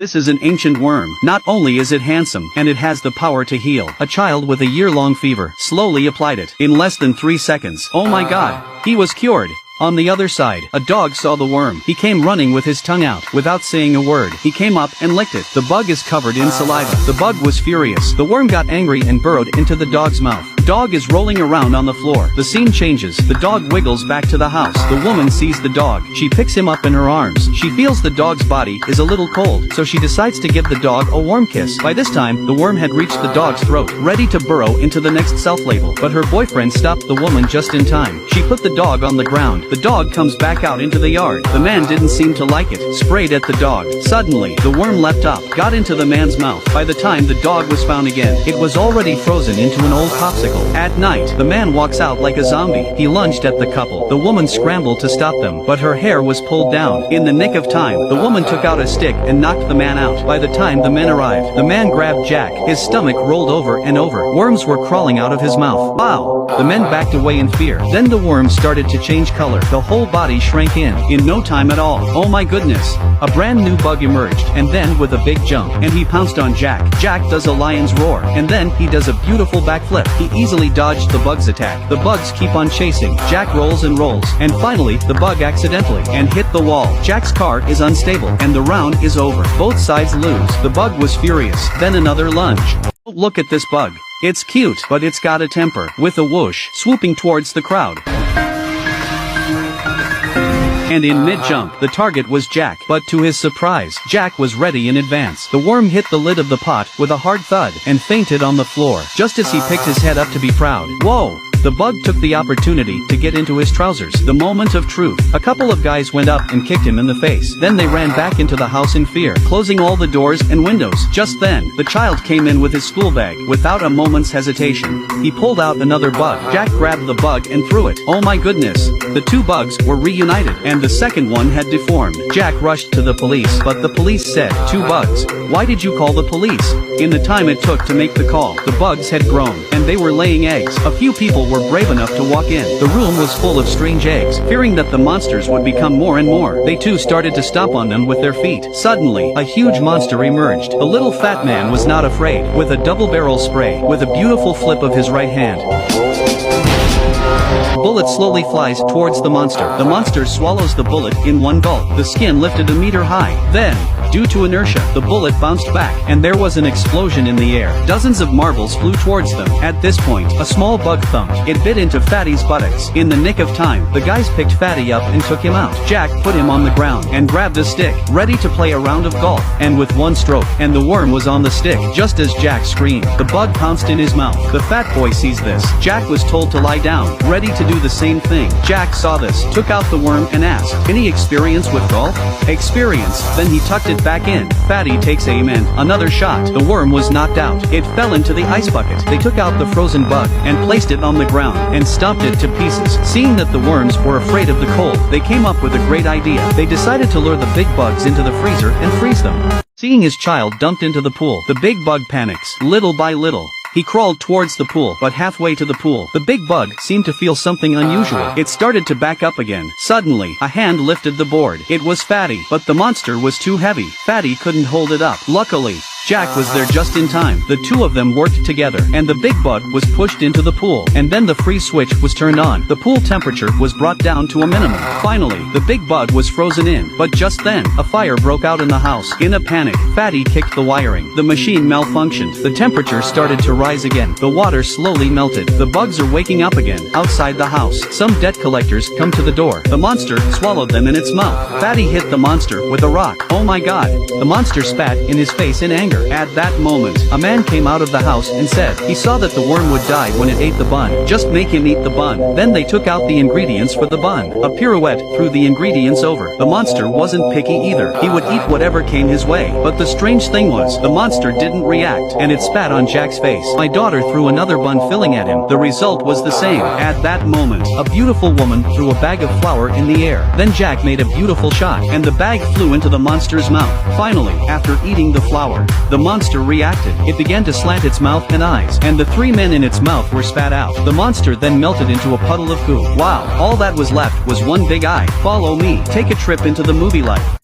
This is an ancient worm. Not only is it handsome, and it has the power to heal. A child with a year-long fever slowly applied it in less than 3 seconds. Oh my god, he was cured. On the other side, a dog saw the worm. He came running with his tongue out. Without saying a word, he came up and licked it. The bug is covered in saliva. The bug was furious. The worm got angry and burrowed into the dog's mouth. The dog is rolling around on the floor. The scene changes. The dog wiggles back to the house. The woman sees the dog. She picks him up in her arms. She feels the dog's body is a little cold, so she decides to give the dog a warm kiss. By this time, the worm had reached the dog's throat, ready to burrow into the next self-label. But her boyfriend stopped the woman just in time. She put the dog on the ground. The dog comes back out into the yard. The man didn't seem to like it. Sprayed at the dog. Suddenly, the worm leapt up, got into the man's mouth. By the time the dog was found again, it was already frozen into an old popsicle. At night, the man walks out like a zombie. He lunged at the couple. The woman scrambled to stop them, but her hair was pulled down. In the nick of time, the woman took out a stick and knocked the man out. By the time the men arrived, the man grabbed Jack. His stomach rolled over and over. Worms were crawling out of his mouth. Wow! The men backed away in fear. Then the worm started to change color. The whole body shrank in no time at all. Oh my goodness. A brand new bug emerged, and then with a big jump, and he pounced on Jack. Jack does a lion's roar, and then he does a beautiful backflip. He easily dodged the bug's attack. The bugs keep on chasing. Jack rolls and rolls, and finally, the bug accidentally and hit the wall. Jack's car is unstable, and the round is over. Both sides lose. The bug was furious. Then another lunge. Look at this bug. It's cute, but it's got a temper. With a whoosh, swooping towards the crowd. And in mid-jump, the target was Jack. But to his surprise, Jack was ready in advance. The worm hit the lid of the pot with a hard thud and fainted on the floor, just as he picked his head up to be proud. Whoa! The bug took the opportunity to get into his trousers. The moment of truth. A couple of guys went up and kicked him in the face. Then they ran back into the house in fear, closing all the doors and windows. Just then, the child came in with his school bag. Without a moment's hesitation, he pulled out another bug. Jack grabbed the bug and threw it. Oh my goodness. The two bugs were reunited, and the second one had deformed. Jack rushed to the police, but the police said, "Two bugs. Why did you call the police?" In the time it took to make the call, the bugs had grown, and they were laying eggs. A few people were brave enough to walk in. The room was full of strange eggs. Fearing that the monsters would become more and more, they too started to stomp on them with their feet. Suddenly, a huge monster emerged. The little fat man was not afraid. With a double-barrel spray, with a beautiful flip of his right hand, bullet slowly flies towards the monster. The monster swallows the bullet in one gulp. The skin lifted a meter high. Then, due to inertia, the bullet bounced back, and there was an explosion in the air. Dozens of marbles flew towards them. At this point, a small bug thumped. It bit into Fatty's buttocks. In the nick of time, the guys picked Fatty up and took him out. Jack put him on the ground and grabbed a stick, ready to play a round of golf. And with one stroke, and the worm was on the stick. Just as Jack screamed, the bug pounced in his mouth. The fat boy sees this. Jack was told to lie down, ready to do the same thing. Jack saw this, took out the worm and asked, "Any experience with golf?" "Experience." Then he tucked it back in. Fatty takes aim and another shot. The worm was knocked out. It fell into the ice bucket. They took out the frozen bug and placed it on the ground and stomped it to pieces. Seeing that the worms were afraid of the cold, they came up with a great idea. They decided to lure the big bugs into the freezer and freeze them. Seeing his child dumped into the pool, the big bug panics. Little by little, he crawled towards the pool, but halfway to the pool, the big bug seemed to feel something unusual. It started to back up again. Suddenly, a hand lifted the board. It was Fatty, but the monster was too heavy. Fatty couldn't hold it up. Luckily, Jack was there just in time. The two of them worked together, and the big bug was pushed into the pool, and then the freeze switch was turned on. The pool temperature was brought down to a minimum. Finally, the big bug was frozen in, but just then, a fire broke out in the house. In a panic, Fatty kicked the wiring. The machine malfunctioned. The temperature started to rise again. The water slowly melted. The bugs are waking up again. Outside the house, some debt collectors come to the door. The monster swallowed them in its mouth. Fatty hit the monster with a rock. Oh my god. The monster spat in his face in anger. At that moment, a man came out of the house and said he saw that the worm would die when it ate the bun. Just make him eat the bun. Then they took out the ingredients for the bun. A pirouette threw the ingredients over. The monster wasn't picky either. He would eat whatever came his way. But the strange thing was, the monster didn't react, and it spat on Jack's face. My daughter threw another bun filling at him. The result was the same. At that moment, a beautiful woman threw a bag of flour in the air. Then Jack made a beautiful shot, and the bag flew into the monster's mouth. Finally, after eating the flour, the monster reacted. It began to slant its mouth and eyes, and the three men in its mouth were spat out. The monster then melted into a puddle of goo. Wow, all that was left was one big eye. Follow me. Take a trip into the movie life.